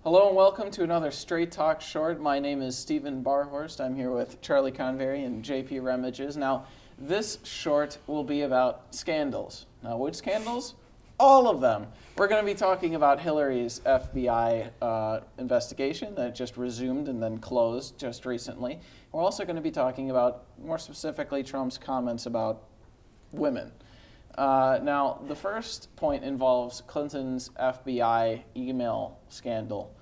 Hello and welcome to another Straight Talk Short. My name is Steven Barhorst. I'm here with Charlie Convery and JP Remages. Now, this short will be about scandals. Now, which scandals? All of them. We're going to be talking about Hillary's FBI investigation that just resumed and then closed just recently. We're also going to be talking about, more specifically, Trump's comments about women. Now, the first point involves Clinton's FBI email scandal.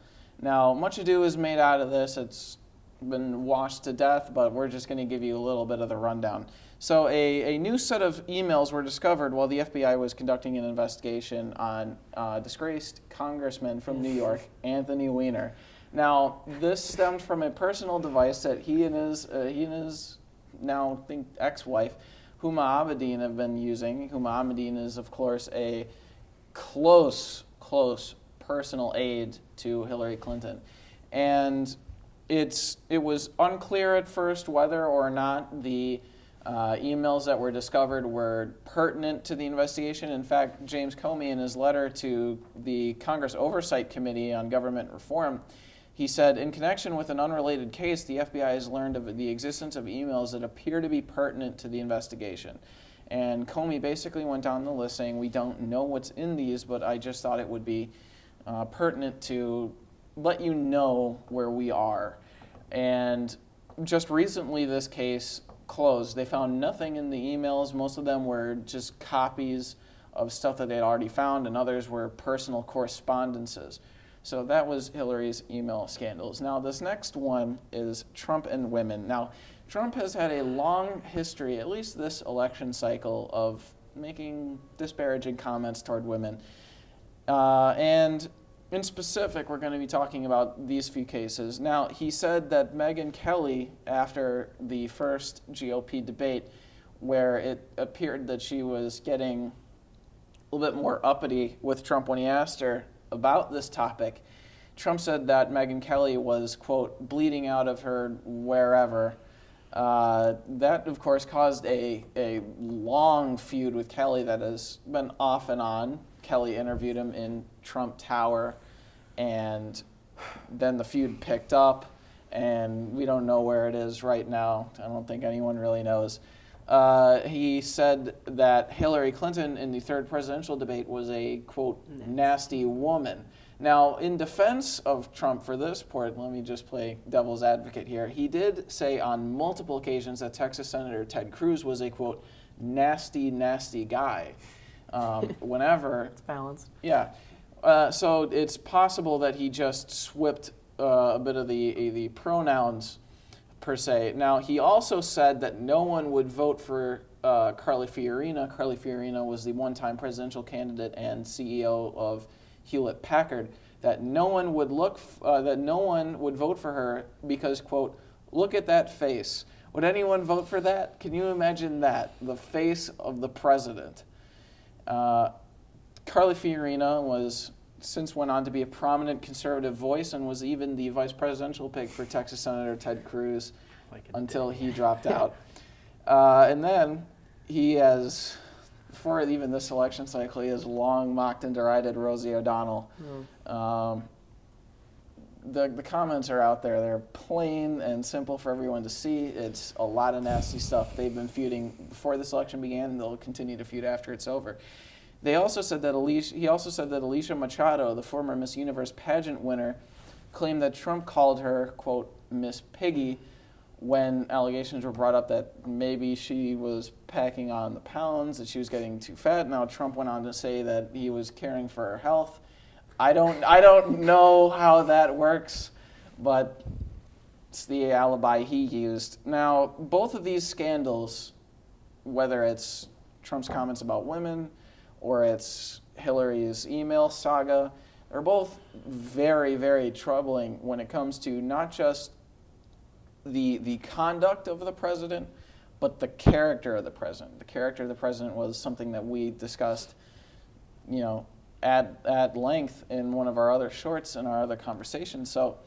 Now, much ado is made out of this. It's been washed to death, but we're just going to give you a little bit of the rundown. So a new set of emails were discovered while the FBI was conducting an investigation on disgraced congressman from New York, Anthony Weiner. Now, this stemmed from a personal device that he and his now, I think, ex-wife, Huma Abedin, have been using. Huma Abedin is, of course, a close personal aide to Hillary Clinton. And it was unclear at first whether or not the emails that were discovered were pertinent to the investigation. In fact, James Comey, in his letter to the Congress Oversight Committee on Government Reform, he said, in connection with an unrelated case, the FBI has learned of the existence of emails that appear to be pertinent to the investigation. And Comey basically went down the list saying, we don't know what's in these, but I just thought it would be pertinent to let you know where we are. And just recently, this case closed. They found nothing in the emails. Most of them were just copies of stuff that they'd already found, and others were personal correspondences. So that was Hillary's email scandals. Now, this next one is Trump and women. Now, Trump has had a long history, at least this election cycle, of making disparaging comments toward women. And in specific, we're going to be talking about these few cases. Now, he said that Megyn Kelly, after the first GOP debate, where it appeared that she was getting a little bit more uppity with Trump when he asked her about this topic, Trump said that Megyn Kelly was, quote, bleeding out of her wherever. That, of course, caused a long feud with Kelly that has been off and on. Kelly interviewed him in Trump Tower, and then the feud picked up, and we don't know where it is right now. I don't think anyone really knows. He said that Hillary Clinton in the third presidential debate was a, quote, nasty woman. Now, in defense of Trump for this part, let me just play devil's advocate here. He did say on multiple occasions that Texas Senator Ted Cruz was a, quote, nasty guy. Whenever. It's balanced. Yeah. So it's possible that he just swapped a bit of the pronouns per se. Now, he also said that no one would vote for Carly Fiorina. Carly Fiorina was the one-time presidential candidate and CEO of Hewlett Packard. That no one would vote for her because, quote, look at that face. Would anyone vote for that? Can you imagine that? The face of the president. Carly Fiorina since went on to be a prominent conservative voice and was even the vice presidential pick for Texas Senator Ted Cruz until he dropped out. And then he has, before even this election cycle, he has long mocked and derided Rosie O'Donnell. The comments are out there. They're plain and simple for everyone to see. It's a lot of nasty stuff. They've been feuding before this election began, and they'll continue to feud after it's over. He also said that Alicia Machado, the former Miss Universe pageant winner, claimed that Trump called her, quote, Miss Piggy, when allegations were brought up that maybe she was packing on the pounds, that she was getting too fat. Now, Trump went on to say that he was caring for her health. I don't know how that works, but it's the alibi he used. Now, both of these scandals, whether it's Trump's comments about women or it's Hillary's email saga, are both very, very troubling when it comes to not just the conduct of the president, but the character of the president. The character of the president was something that we discussed, at length in one of our other shorts in our other conversations. So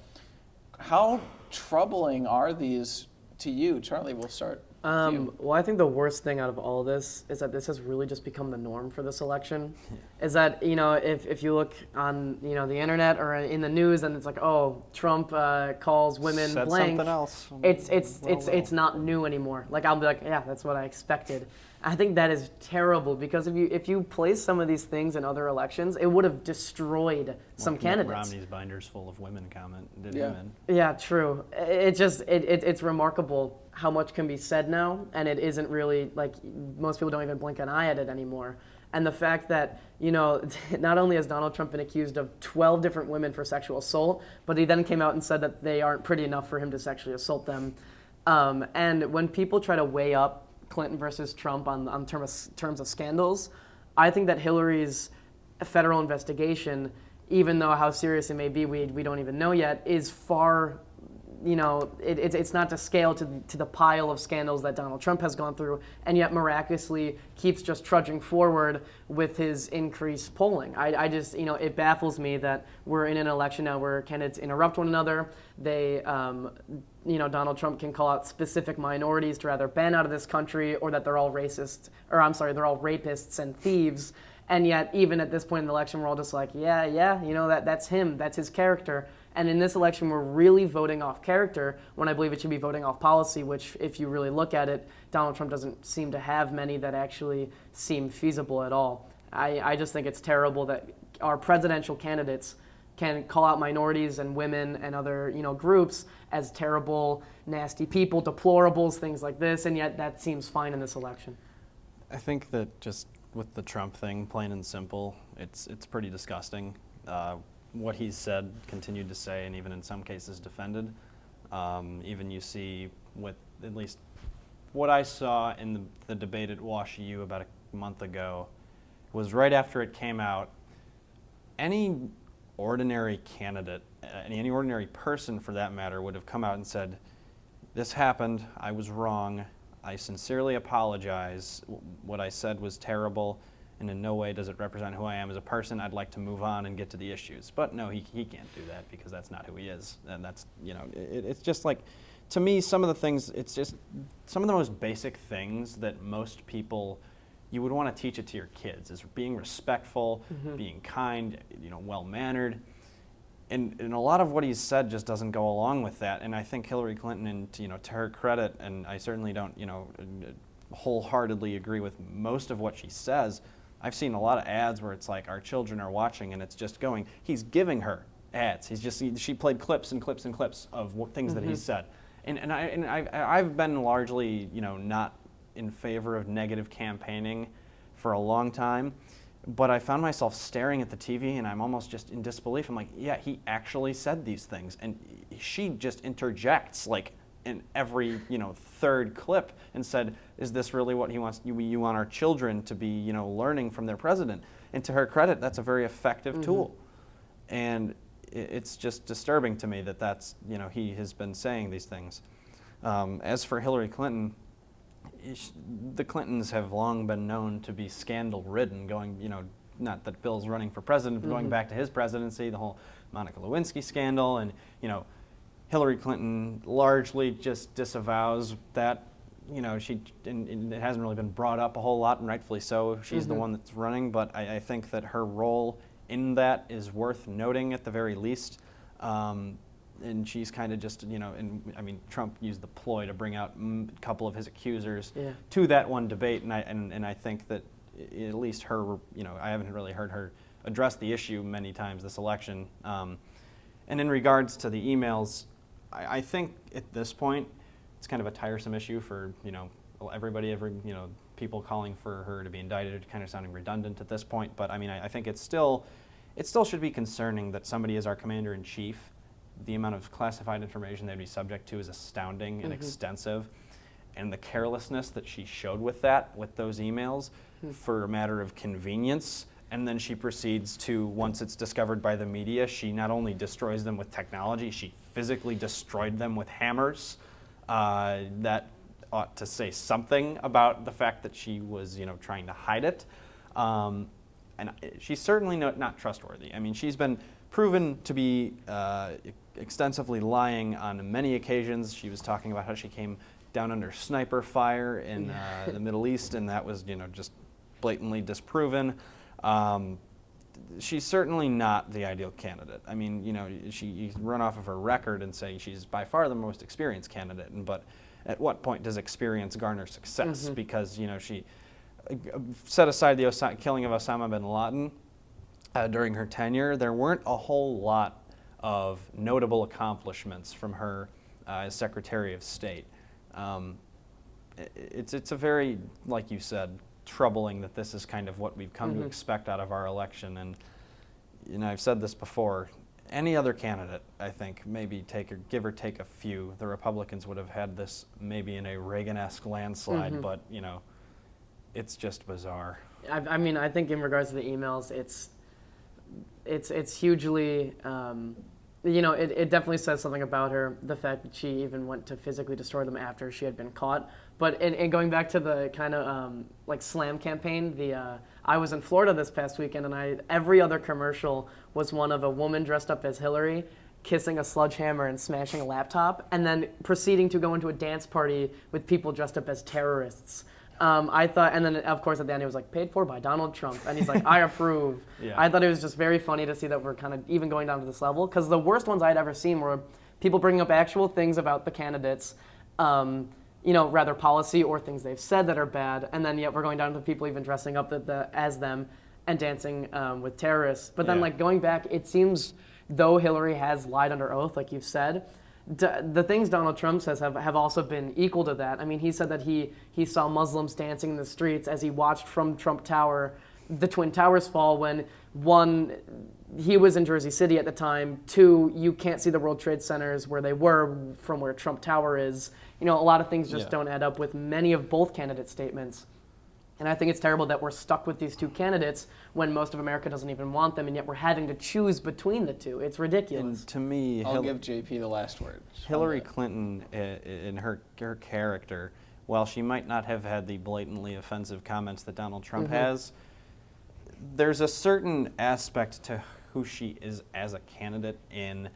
how troubling are these to you? Charlie, we'll start. Well, I think the worst thing out of all this is that this has really just become the norm for this election. Is that, if you look on, the internet or in the news and it's like, oh, Trump calls women Said blank. something else. It's not new anymore. Like, I'll be like, yeah, that's what I expected. I think that is terrible because if you place some of these things in other elections, it would have destroyed some candidates. Romney's binder's full of women comment did him in. Yeah, true. It's remarkable how much can be said now, and it isn't really, like, most people don't even blink an eye at it anymore. And the fact that, not only has Donald Trump been accused of 12 different women for sexual assault, but he then came out and said that they aren't pretty enough for him to sexually assault them. And when people try to weigh up Clinton versus Trump on terms of scandals, I think that Hillary's federal investigation, even though how serious it may be, we don't even know yet, is far, it's not to scale to the pile of scandals that Donald Trump has gone through, and yet miraculously keeps just trudging forward with his increased polling. I just, it baffles me that we're in an election now where candidates interrupt one another. They, Donald Trump can call out specific minorities to either ban out of this country or that they're all racists, or I'm sorry, they're all rapists and thieves. And yet, even at this point in the election, we're all just like, that's him, that's his character. And in this election, we're really voting off character when I believe it should be voting off policy, which, if you really look at it, Donald Trump doesn't seem to have many that actually seem feasible at all. I just think it's terrible that our presidential candidates can call out minorities and women and other, groups as terrible, nasty people, deplorables, things like this, and yet that seems fine in this election. I think that just with the Trump thing, plain and simple, it's pretty disgusting. What he's said, continued to say, and even in some cases defended. Even you see with at least what I saw in the debate at Wash U about a month ago was right after it came out, any ordinary candidate, any ordinary person for that matter, would have come out and said, this happened, I was wrong, I sincerely apologize, what I said was terrible, and in no way does it represent who I am as a person. I'd like to move on and get to the issues. But no, he can't do that because that's not who he is. And that's, it's just like, to me, some of the things, it's just some of the most basic things that most people, you would want to teach it to your kids, is being respectful, being kind, well-mannered. And a lot of what he's said just doesn't go along with that. And I think Hillary Clinton, and to her credit, and I certainly don't, wholeheartedly agree with most of what she says. I've seen a lot of ads where it's like our children are watching and it's just going, he's giving her ads. She played clips and clips and clips of things that he said. And I've been largely, not in favor of negative campaigning for a long time, but I found myself staring at the TV and I'm almost just in disbelief. I'm like, yeah, he actually said these things. And she just interjects like in every, third clip and said, is this really what he wants? You want our children to be, learning from their president? And to her credit, that's a very effective tool. And it's just disturbing to me that that's, he has been saying these things. As for Hillary Clinton, the Clintons have long been known to be scandal-ridden, going, not that Bill's running for president, but going back to his presidency, the whole Monica Lewinsky scandal, and, Hillary Clinton largely just disavows that, and it hasn't really been brought up a whole lot, and rightfully so. She's the one that's running, but I think that her role in that is worth noting at the very least. And she's kind of just, Trump used the ploy to bring out a couple of his accusers to that one debate, and I think that at least her, I haven't really heard her address the issue many times this election. And in regards to the emails, I think at this point it's kind of a tiresome issue for everybody, people calling for her to be indicted, kind of sounding redundant at this point. But I think it still should be concerning that somebody is our commander-in-chief. The amount of classified information they'd be subject to is astounding and extensive, and the carelessness that she showed with those emails for a matter of convenience. And then she proceeds to, once it's discovered by the media, she not only destroys them with technology, she physically destroyed them with hammers. That ought to say something about the fact that she was, trying to hide it. And she's certainly not trustworthy. She's been proven to be extensively lying on many occasions. She was talking about how she came down under sniper fire in the Middle East, and that was, just blatantly disproven. She's certainly not the ideal candidate. I mean, you run off of her record and say she's by far the most experienced candidate, but at what point does experience garner success? Because, she set aside the killing of Osama bin Laden during her tenure, there weren't a whole lot of notable accomplishments from her as Secretary of State. It's a very, like you said, troubling that this is kind of what we've come to expect out of our election. And I've said this before, any other candidate, I think, maybe give or take a few, the Republicans would have had this maybe in a Reagan-esque landslide, but it's just bizarre. I mean, I think in regards to the emails, it's hugely, it definitely says something about her, the fact that she even went to physically destroy them after she had been caught. But in going back to the kind of like slam campaign, I was in Florida this past weekend, and every other commercial was one of a woman dressed up as Hillary kissing a sledgehammer and smashing a laptop, and then proceeding to go into a dance party with people dressed up as terrorists. I thought, and then of course at the end it was like, paid for by Donald Trump, and he's like, I approve. Yeah. I thought it was just very funny to see that we're kind of even going down to this level, because the worst ones I'd ever seen were people bringing up actual things about the candidates, rather policy or things they've said that are bad, and then yet we're going down to people even dressing up as them and dancing with terrorists. But then like going back, it seems though Hillary has lied under oath, like you've said, the things Donald Trump says have also been equal to that. I mean, he said that he saw Muslims dancing in the streets as he watched from Trump Tower, the Twin Towers fall, when one, he was in Jersey City at the time, two, you can't see the World Trade Centers where they were from where Trump Tower is. A lot of things just don't add up with many of both candidates' statements. And I think it's terrible that we're stuck with these two candidates when most of America doesn't even want them, and yet we're having to choose between the two. It's ridiculous. And to me, I'll give JP the last word. Hillary Clinton, in her character, while she might not have had the blatantly offensive comments that Donald Trump has, there's a certain aspect to who she is as a candidate in.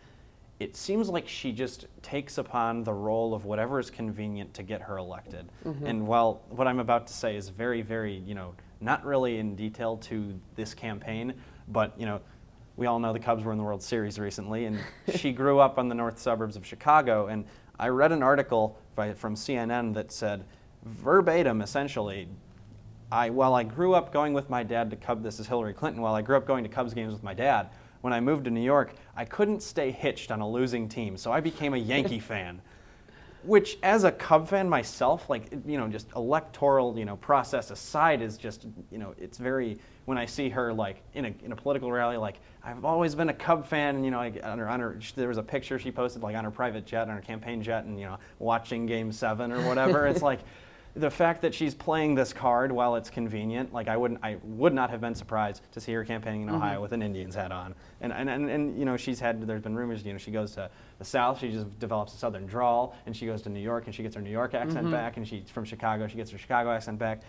It seems like she just takes upon the role of whatever is convenient to get her elected. And while what I'm about to say is very, very, not really in detail to this campaign, but, we all know the Cubs were in the World Series recently, and she grew up on the north suburbs of Chicago. And I read an article from CNN that said, verbatim, essentially, while I grew up going with my dad to Cubs, this is Hillary Clinton, while I grew up going to Cubs games with my dad, when I moved to New York, I couldn't stay hitched on a losing team, so I became a Yankee fan. Which, as a Cub fan myself, just electoral, process aside, is just, it's very, when I see her, in a political rally, I've always been a Cub fan, and, there was a picture she posted, on her private jet, on her campaign jet, and, watching Game 7 or whatever. It's like, the fact that she's playing this card while it's convenient, I would not have been surprised to see her campaigning in Ohio with an Indians hat on. And there's been rumors, she goes to the South, she just develops a Southern drawl, and she goes to New York and she gets her New York accent back, and she's from Chicago, she gets her Chicago accent back.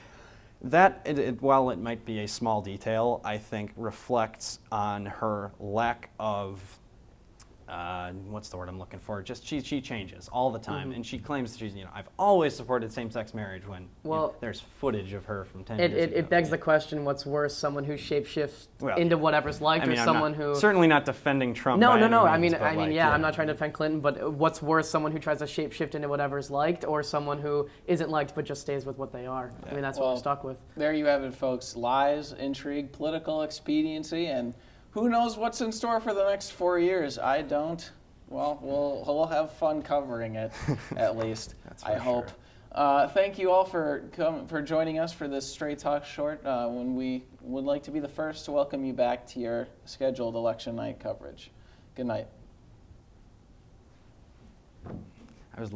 That, while it might be a small detail, I think reflects on her lack of what's the word I'm looking for? Just she changes all the time, and she claims that she's, I've always supported same-sex marriage when there's footage of her from 10 years ago. It begs the question: what's worse, someone who shapeshifts into whatever's liked, or someone who certainly not defending Trump? No. I mean, I'm not trying to defend Clinton, but what's worse, someone who tries to shapeshift into whatever's liked, or someone who isn't liked but just stays with what they are? Yeah. I mean, that's what we're stuck with. There you have it, folks. Lies, intrigue, political expediency, and who knows what's in store for the next 4 years? I don't. Well, we'll have fun covering it, at least. I hope. Thank you all for joining us for this Straight Talk Short. When we would like to be the first to welcome you back to your scheduled election night coverage. Good night.